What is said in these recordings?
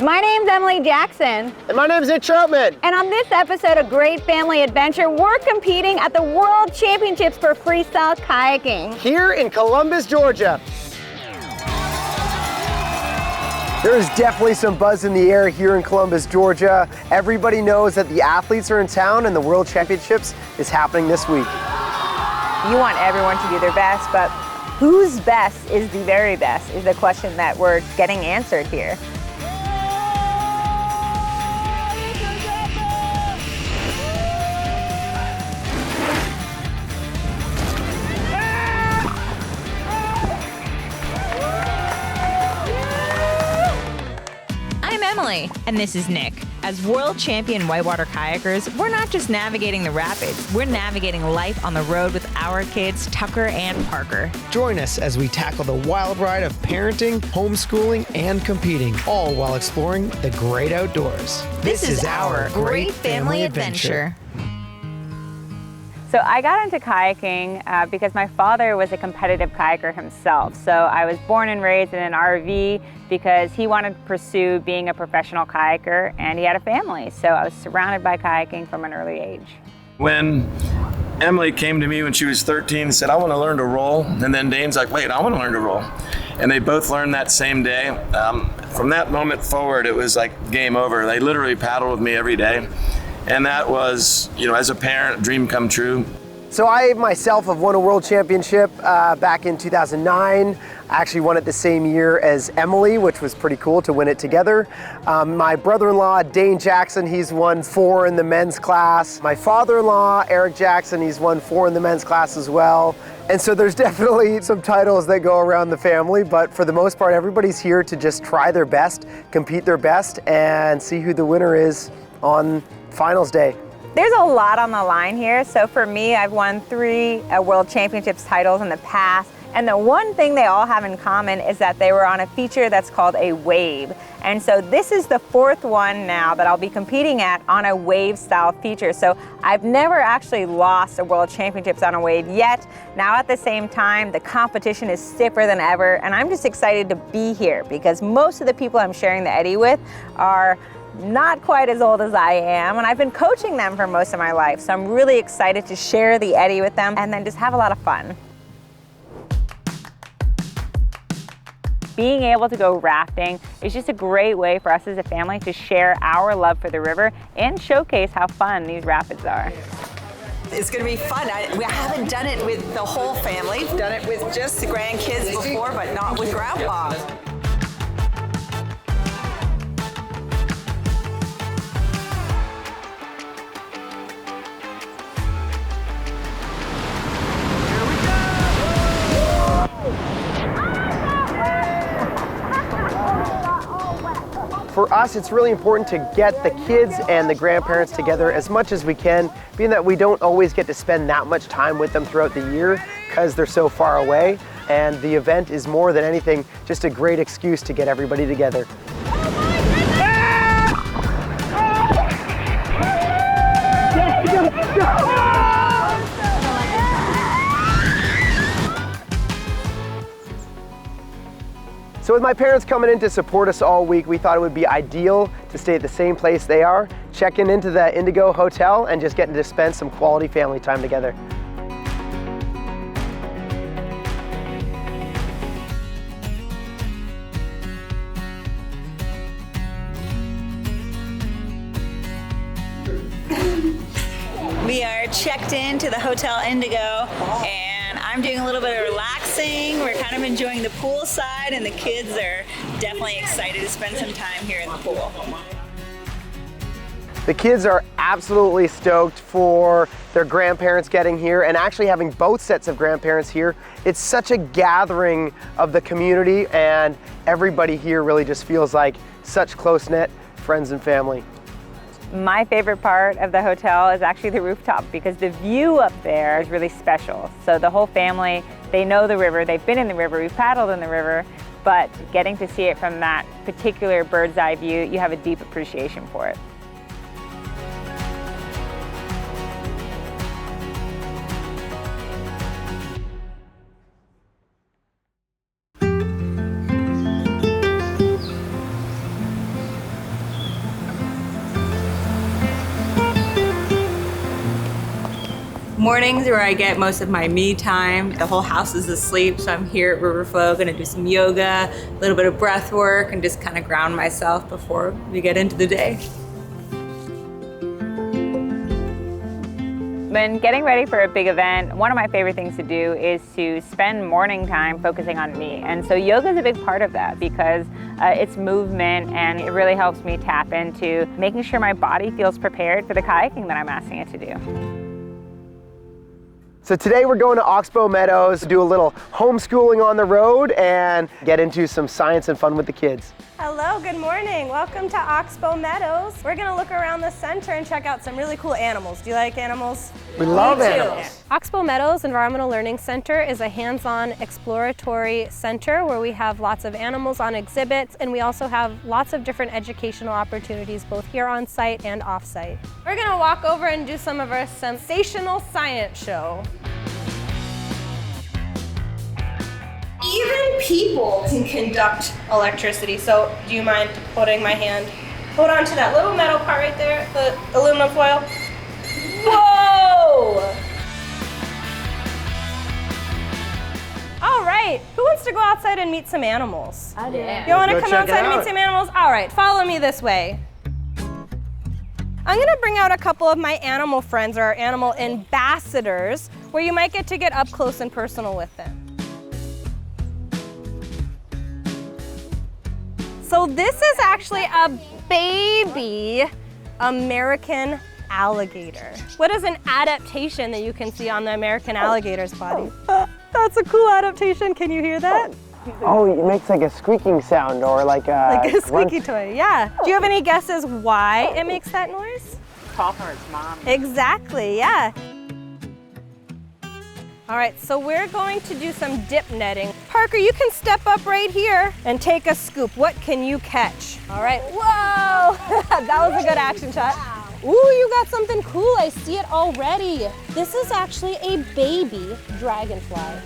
My name's Emily Jackson. And my name's Nick Troutman. And on this episode of Great Family Adventure, we're competing at the World Championships for Freestyle Kayaking. Here in Columbus, Georgia. There is definitely some buzz in the air here in Columbus, Georgia. Everybody knows that the athletes are in town and the World Championships is happening this week. You want everyone to do their best, but whose best is the very best is the question that we're getting answered here. I'm Emily, and this is Nick. As world champion whitewater kayakers, we're not just navigating the rapids, we're navigating life on the road with our kids, Tucker and Parker. Join us as we tackle the wild ride of parenting, homeschooling, and competing, all while exploring the great outdoors. This is our Great Family Adventure. So I got into kayaking because my father was a competitive kayaker himself. So I was born and raised in an RV because he wanted to pursue being a professional kayaker, and he had a family. So I was surrounded by kayaking from an early age. When Emily came to me when she was 13 and said, I want to learn to roll, and then Dane's like, wait, I want to learn to roll. And they both learned that same day. From that moment forward, it was like game over. They literally paddled with me every day. And that was, as a parent, a dream come true. So I myself have won a world championship back in 2009. I actually won it the same year as Emily, which was pretty cool to win it together. My brother-in-law, Dane Jackson, he's won 4 in the men's class. My father-in-law, Eric Jackson, he's won 4 in the men's class as well. And so there's definitely some titles that go around the family, but for the most part, everybody's here to just try their best, compete their best, and see who the winner is on finals day. There's a lot on the line here. So for me, I've won 3 World Championships titles in the past. And the one thing they all have in common is that they were on a feature that's called a wave. And so this is the 4th one now that I'll be competing at on a wave style feature. So I've never actually lost a World Championships on a wave yet. Now at the same time, the competition is stiffer than ever. And I'm just excited to be here because most of the people I'm sharing the eddy with are not quite as old as I am, and I've been coaching them for most of my life. So I'm really excited to share the eddy with them and then just have a lot of fun. Being able to go rafting is just a great way for us as a family to share our love for the river and showcase how fun these rapids are. It's going to be fun. We haven't done it with the whole family. We've done it with just the grandkids before, but not with Grandpa. For us, it's really important to get the kids and the grandparents together as much as we can, being that we don't always get to spend that much time with them throughout the year because they're so far away. And the event is more than anything just a great excuse to get everybody together. So with my parents coming in to support us all week, we thought it would be ideal to stay at the same place they are, checking into the Indigo Hotel and just getting to spend some quality family time together. We are checked into the Hotel Indigo, and I'm doing a little bit of relaxing. We're kind of enjoying the pool side, and the kids are definitely excited to spend some time here in the pool. The kids are absolutely stoked for their grandparents getting here and actually having both sets of grandparents here. It's such a gathering of the community, and everybody here really just feels like such close-knit friends and family. My favorite part of the hotel is actually the rooftop because the view up there is really special. So the whole family, they know the river, they've been in the river, we've paddled in the river, but getting to see it from that particular bird's eye view, you have a deep appreciation for it. Mornings where I get most of my me time. The whole house is asleep, so I'm here at River Flow, gonna do some yoga, a little bit of breath work, and just kind of ground myself before we get into the day. When getting ready for a big event, one of my favorite things to do is to spend morning time focusing on me. And so yoga is a big part of that because it's movement and it really helps me tap into making sure my body feels prepared for the kayaking that I'm asking it to do. So today we're going to Oxbow Meadows to do a little homeschooling on the road and get into some science and fun with the kids. Hello, good morning. Welcome to Oxbow Meadows. We're gonna look around the center and check out some really cool animals. Do you like animals? We love animals. Oxbow Meadows Environmental Learning Center is a hands-on exploratory center where we have lots of animals on exhibits, and we also have lots of different educational opportunities both here on site and off site. We're gonna walk over and do some of our sensational science show. Even people can conduct electricity, so do you mind holding my hand? Hold on to that little metal part right there, the aluminum foil. Whoa! All right, who wants to go outside and meet some animals? I do. You want to come outside and meet some animals? All right, follow me this way. I'm gonna bring out a couple of my animal friends, or our animal ambassadors, where you might get to get up close and personal with them. So this is actually a baby American alligator. What is an adaptation that you can see on the American alligator's body? That's a cool adaptation. Can you hear that? Oh, it makes like a squeaking sound or like a squeaky toy, yeah. Do you have any guesses why it makes that noise? Call for its mom. Exactly, yeah. All right, so we're going to do some dip netting. Parker, you can step up right here and take a scoop. What can you catch? All right, whoa! That was a good action shot. Ooh, you got something cool. I see it already. This is actually a baby dragonfly.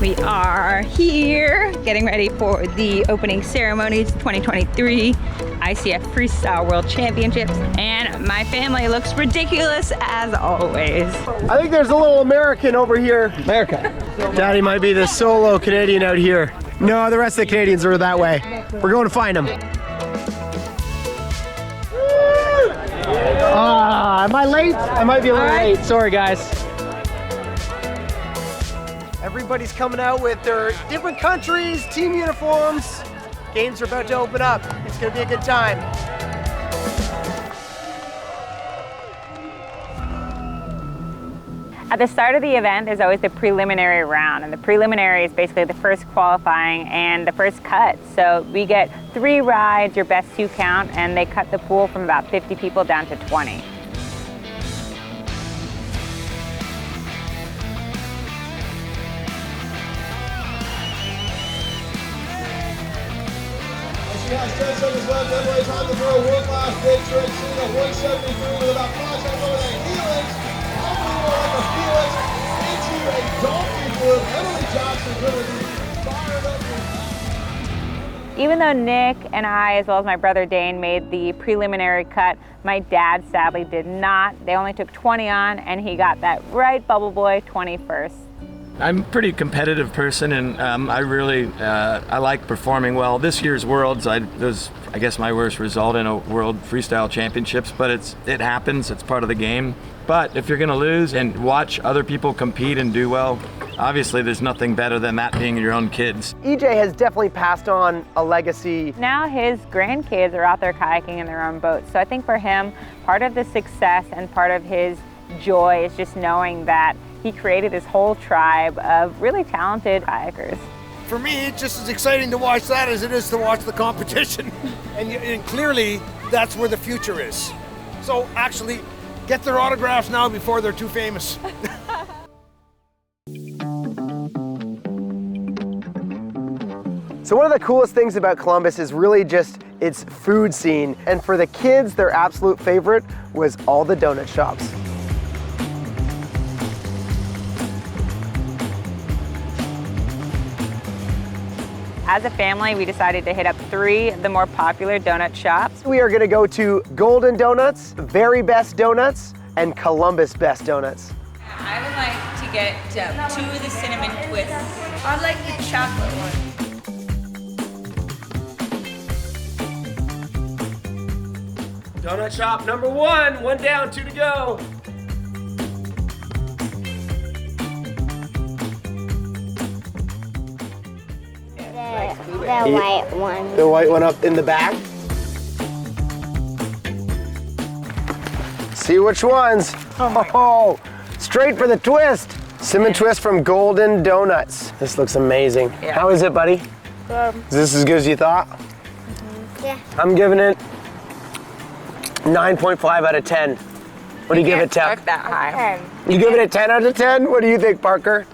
We are here getting ready for the opening ceremonies 2023 ICF Freestyle World Championships, and my family looks ridiculous as always. I think there's a little American over here. America. Daddy might be the solo Canadian out here. No, the rest of the Canadians are that way. We're going to find them. Am I late? I might be a little late. Sorry, guys. Everybody's coming out with their different countries, team uniforms. Games are about to open up. It's gonna be a good time. At the start of the event, there's always the preliminary round, and the preliminary is basically the first qualifying and the first cut. So we get 3 rides, your best 2 count, and they cut the pool from about 50 people down to 20. She has 10 seconds left. Everybody's on the throw. One last big trick. Sitting at 173 with about 5 seconds over there. Helix. Unbelievable like a Felix into a donkey flip. Emily Jackson's going to be fired up. Even though Nick and I, as well as my brother Dane, made the preliminary cut, my dad sadly did not. They only took 20 on, and he got that right bubble boy 21st. I'm a pretty competitive person, and I like performing well. This year's Worlds, was I guess my worst result in a World Freestyle Championships, but it happens. It's part of the game. But if you're going to lose and watch other people compete and do well, obviously there's nothing better than that being your own kids. EJ has definitely passed on a legacy. Now his grandkids are out there kayaking in their own boats. So I think for him, part of the success and part of his joy is just knowing that he created this whole tribe of really talented kayakers. For me, it's just as exciting to watch that as it is to watch the competition. and clearly, that's where the future is. So actually, get their autographs now before they're too famous. So one of the coolest things about Columbus is really just its food scene. And for the kids, their absolute favorite was all the donut shops. as a family, we decided to hit up 3 of the more popular donut shops. We are gonna go to Golden Donuts, Very Best Donuts, and Columbus Best Donuts. I would like to get 2 of the cinnamon twists. I'd like the chocolate one. Donut shop number 1, 1 down, 2 to go. The white one. The white one up in the back. See which ones. Oh, straight for the twist. Cinnamon twist from Golden Donuts. This looks amazing. Yeah. How is it, buddy? Good. Is this as good as you thought? Yeah. I'm giving it 9.5 out of 10. What do you give it, Tep? Start that high. You give it a 10 out of 10? What do you think, Parker?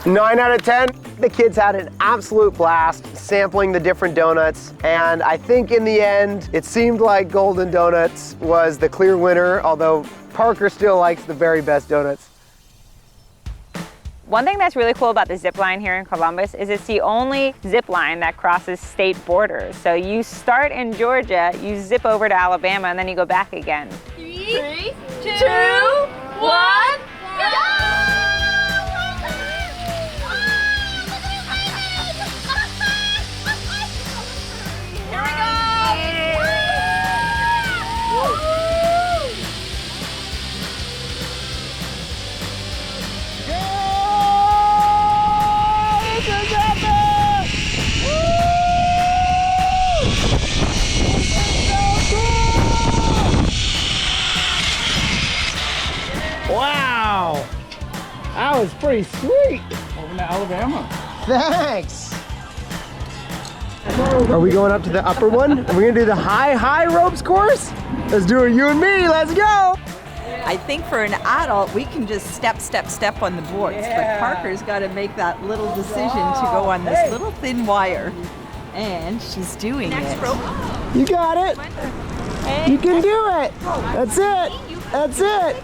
9 out of 10? The kids had an absolute blast sampling the different donuts, and I think in the end, it seemed like Golden Donuts was the clear winner, although Parker still likes the Very Best Donuts. One thing that's really cool about the zip line here in Columbus is it's the only zip line that crosses state borders. So you start in Georgia, you zip over to Alabama, and then you go back again. 3, 2, 1, go! Here we go! Wow, that was pretty sweet. Over to Alabama. Thanks. Are we going up to the upper one? Are we gonna do the high ropes course? Let's do it, you and me, let's go. I think for an adult, we can just step on the boards, but Parker's got to make that little decision to go on this little thin wire, and she's doing it. You got it. You can do it. That's it. That's it.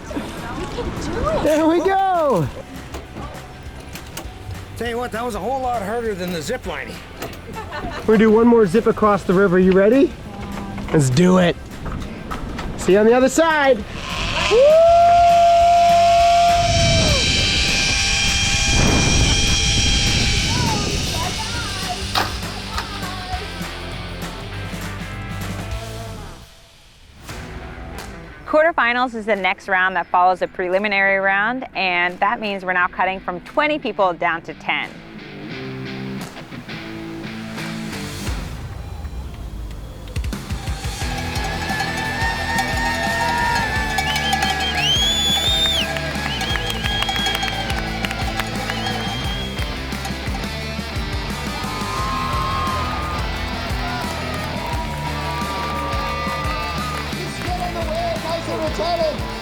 There we go. Tell you what, that was a whole lot harder than the zip lining. We're gonna do one more zip across the river. You ready? Let's do it. See you on the other side. Quarterfinals is the next round that follows a preliminary round, and that means we're now cutting from 20 people down to 10.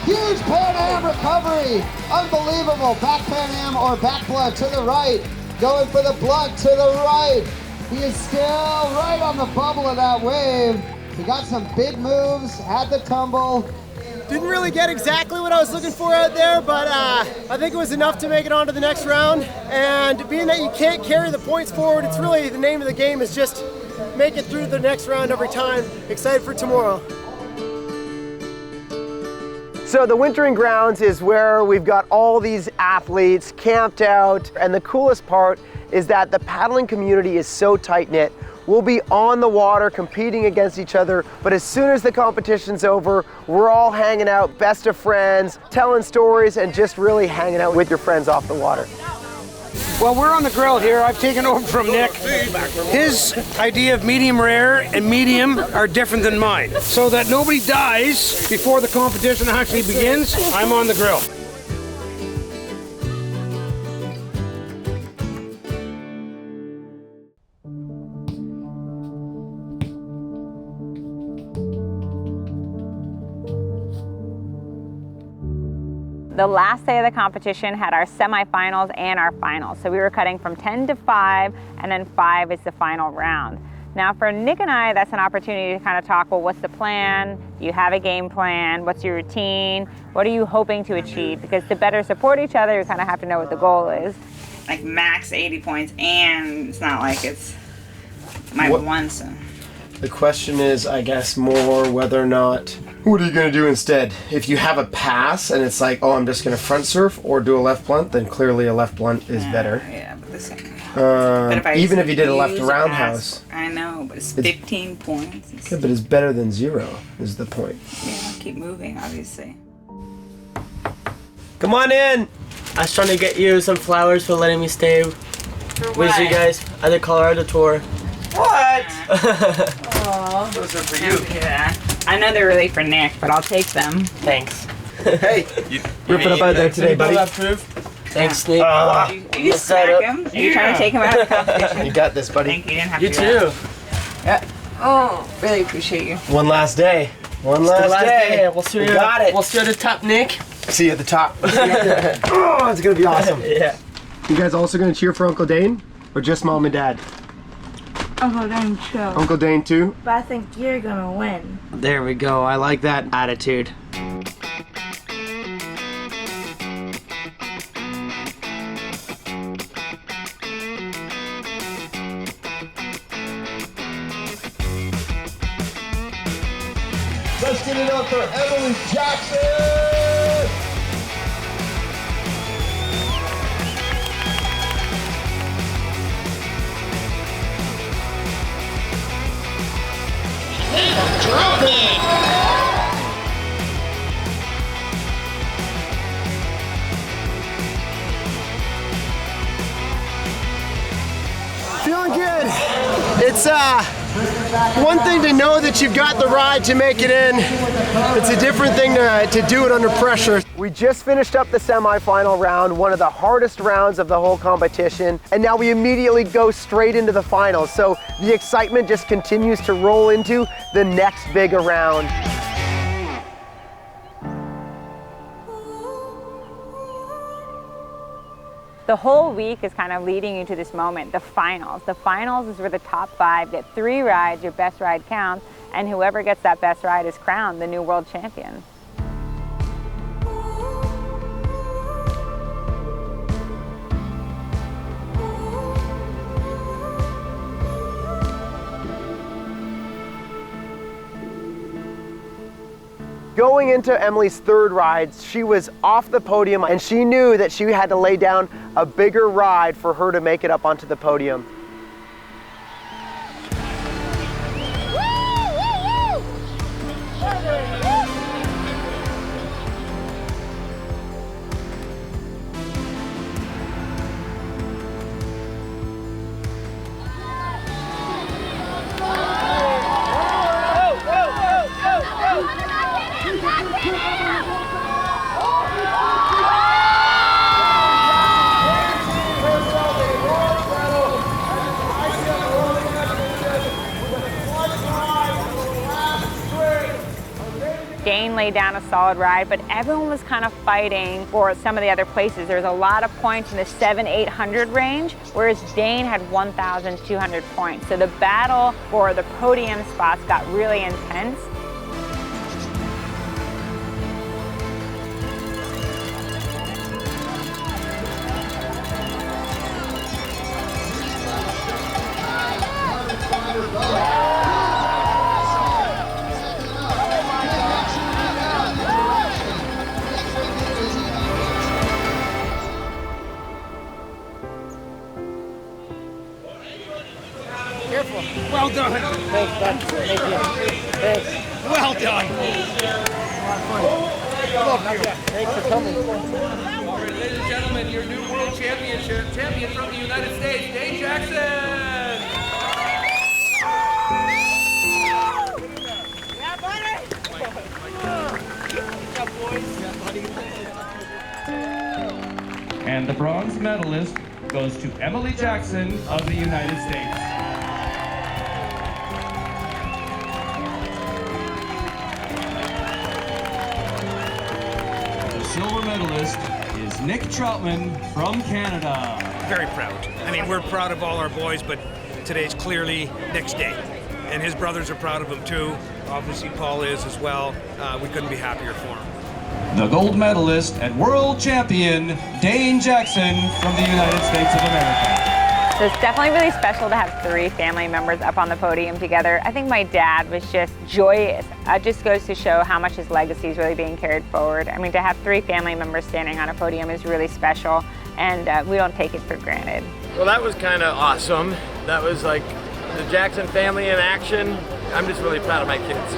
Huge Pan Am recovery. Unbelievable. Back Pan Am or back blood to the right. Going for the blood to the right. He is still right on the bubble of that wave. He got some big moves, had the tumble. Didn't really get exactly what I was looking for out there, but I think it was enough to make it on to the next round. And being that you can't carry the points forward, it's really the name of the game is just make it through the next round every time. Excited for tomorrow. So the wintering grounds is where we've got all these athletes camped out, and the coolest part is that the paddling community is so tight-knit. We'll be on the water competing against each other, but as soon as the competition's over, we're all hanging out, best of friends, telling stories, and just really hanging out with your friends off the water. Well, we're on the grill here. I've taken over from Nick. His idea of medium rare and medium are different than mine. So that nobody dies before the competition actually begins, I'm on the grill. The last day of the competition had our semifinals and our finals. So we were cutting from 10 to 5, and then 5 is the final round. Now for Nick and I, that's an opportunity to kind of talk, well, what's the plan? Do you have a game plan? What's your routine? What are you hoping to achieve? Because to better support each other, you kind of have to know what the goal is. like max 80 points, and it's not like it's my one. So The question is, I guess, more whether or not, what are you going to do instead? If you have a pass and it's like, oh, I'm just going to front surf or do a left blunt, then clearly a left blunt is better. Yeah, but this Even if you did a left use roundhouse. I know, but it's 15 points. Yeah, but it's better than 0 is the point. Yeah, keep moving, obviously. Come on in! I was trying to get you some flowers for letting me stay with you guys at the Colorado tour. What? Aww. Those are for you. Yeah. I know they're really for Nick, but I'll take them. Thanks. Hey, rip it up out there today, buddy. Thanks, Nick. You smack him? Are you trying to take him out of the competition? You got this, buddy. Thank you. You didn't have You to. too. Yeah. Oh, really appreciate you. One last day. One last day. We'll see you. Got it. We'll see you at the top, Nick. See you at the top. Oh, it's gonna be awesome. Yeah. You guys also gonna cheer for Uncle Dane, or just Mom and Dad? Uncle Dane too. Uncle Dane too. But I think you're gonna win. There we go. I like that attitude. Let's get it up for Emily Jackson! Feeling good. It's one thing to know that you've got the ride to make it in. It's a different thing to do it under pressure. We just finished up the semifinal round, one of the hardest rounds of the whole competition, and now we immediately go straight into the finals. So the excitement just continues to roll into the next bigger round. The whole week is kind of leading you to this moment, the finals. The finals is where the top 5 get 3 rides, your best ride counts, and whoever gets that best ride is crowned the new world champion. Going into Emily's 3rd ride, she was off the podium and she knew that she had to lay down a bigger ride for her to make it up onto the podium. Dane laid down a solid ride, but everyone was kind of fighting for some of the other places. There was a lot of points in the 700-800 range, whereas Dane had 1,200 points. So the battle for the podium spots got really intense. Well done. Thanks, bud. Thank you. Thanks. Well done. Thanks for coming. All right, ladies and gentlemen, your new world champion from the United States, Dane Jackson. Yeah, buddy. And the bronze medalist goes to Emily Jackson of the United States. The silver medalist is Nick Troutman from Canada. Very proud. I mean, we're proud of all our boys, but today's clearly Nick's day. And his brothers are proud of him too. Obviously, Paul is as well. We couldn't be happier for him. the gold medalist and world champion, Dane Jackson from the United States of America. So it's definitely really special to have 3 family members up on the podium together. I think my dad was just joyous. It just goes to show how much his legacy is really being carried forward. I mean, to have 3 family members standing on a podium is really special, and we don't take it for granted. Well, that was kind of awesome. That was like the Jackson family in action. I'm just really proud of my kids.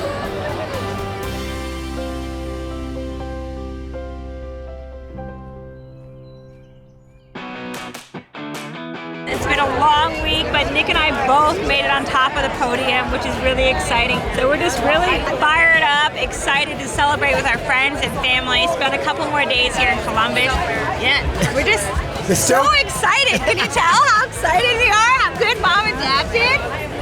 It's been a long week, but Nick and I both made it on top of the podium, which is really exciting. So we're just really fired up, excited to celebrate with our friends and family, spend a couple more days here in Columbus. Yeah, we're just so excited. Can you tell how excited we are? How good Mom and Dad did?